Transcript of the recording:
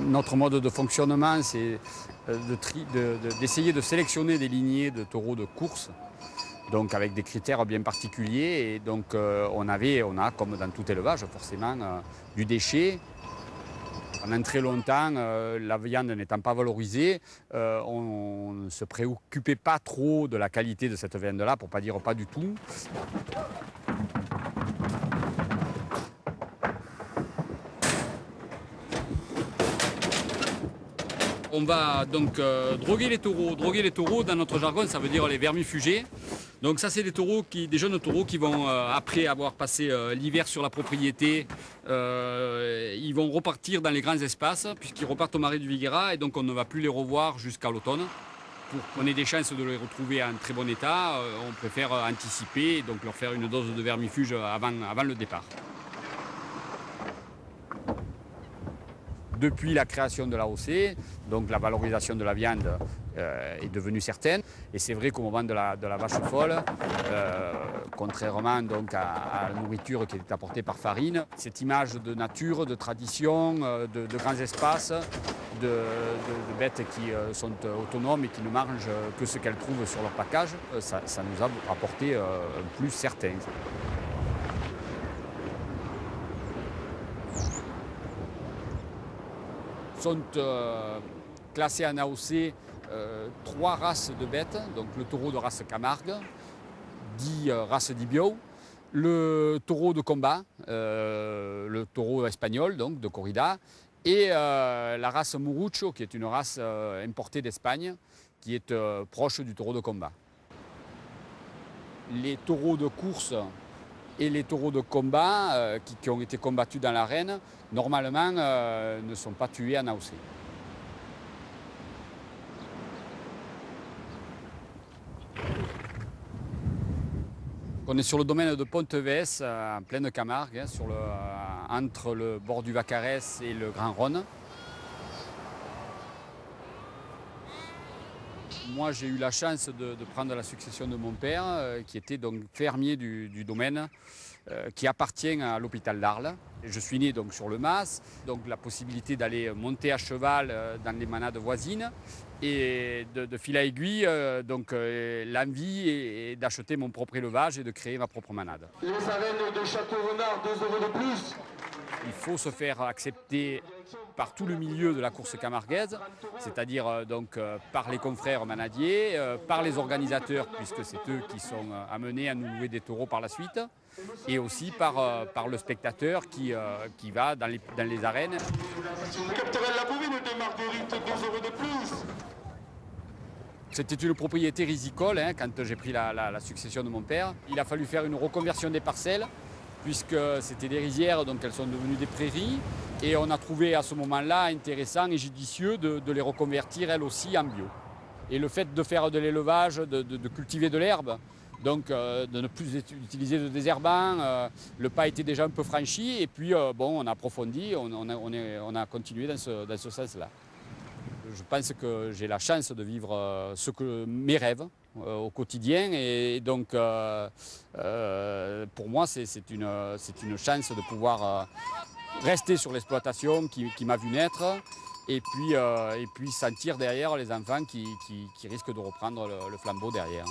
Notre mode de fonctionnement, c'est d'essayer de sélectionner des lignées de taureaux de course, donc avec des critères bien particuliers. Et donc on a, comme dans tout élevage, forcément, du déchet. Pendant très longtemps, la viande n'étant pas valorisée, on ne se préoccupait pas trop de la qualité de cette viande-là, pour ne pas dire pas du tout. On va donc droguer les taureaux. Droguer les taureaux, dans notre jargon, ça veut dire les vermifugés. Donc ça, c'est des jeunes taureaux qui vont, après avoir passé l'hiver sur la propriété, ils vont repartir dans les grands espaces, puisqu'ils repartent au marais du Viguera, et donc on ne va plus les revoir jusqu'à l'automne. Pour qu'on ait des chances de les retrouver en très bon état, on préfère anticiper et donc leur faire une dose de vermifuge avant le départ. Depuis la création de l'AOC, donc la valorisation de la viande est devenue certaine. Et c'est vrai qu'au moment de la vache folle, contrairement donc à la nourriture qui était apportée par farine, cette image de nature, de tradition, de grands espaces, de bêtes qui sont autonomes et qui ne mangent que ce qu'elles trouvent sur leur package, ça nous a apporté un plus certain. Sont classés en AOC 3 races de bêtes, donc le taureau de race Camargue, dit race d'Ibio, le taureau de combat, le taureau espagnol, donc de corrida, et la race Murucho, qui est une race importée d'Espagne, qui est proche du taureau de combat. Les taureaux de course et les taureaux de combat qui ont été combattus dans l'arène, normalement, ne sont pas tués en AOC. On est sur le domaine de Pontevès, en pleine Camargue, hein, entre le bord du Vacarès et le Grand Rhône. Moi, j'ai eu la chance de prendre la succession de mon père, qui était donc fermier du domaine, qui appartient à l'hôpital d'Arles. Je suis né donc sur le Mas, donc la possibilité d'aller monter à cheval dans les manades voisines et de fil à aiguille, l'envie est d'acheter mon propre élevage et de créer ma propre manade. Les arènes de Château-Renard, 2 € de plus. Il faut se faire accepter par tout le milieu de la course camarguaise, c'est-à-dire par les confrères manadiers, par les organisateurs, puisque c'est eux qui sont amenés à nous louer des taureaux par la suite, et aussi par le spectateur qui va dans les arènes. Capterelle la bovine de Marguerite, 2 € de plus. C'était une propriété risicole quand j'ai pris la succession de mon père. Il a fallu faire une reconversion des parcelles, puisque c'était des rizières, donc elles sont devenues des prairies. Et on a trouvé à ce moment-là intéressant et judicieux de les reconvertir elles aussi en bio. Et le fait de faire de l'élevage, de cultiver de l'herbe, donc de ne plus utiliser de désherbant, le pas était déjà un peu franchi. Et puis on a approfondi, on a continué dans ce sens-là. Je pense que j'ai la chance de vivre mes rêves au quotidien et donc pour moi c'est une chance de pouvoir rester sur l'exploitation qui m'a vu naître et puis sentir derrière les enfants qui risquent de reprendre le flambeau derrière.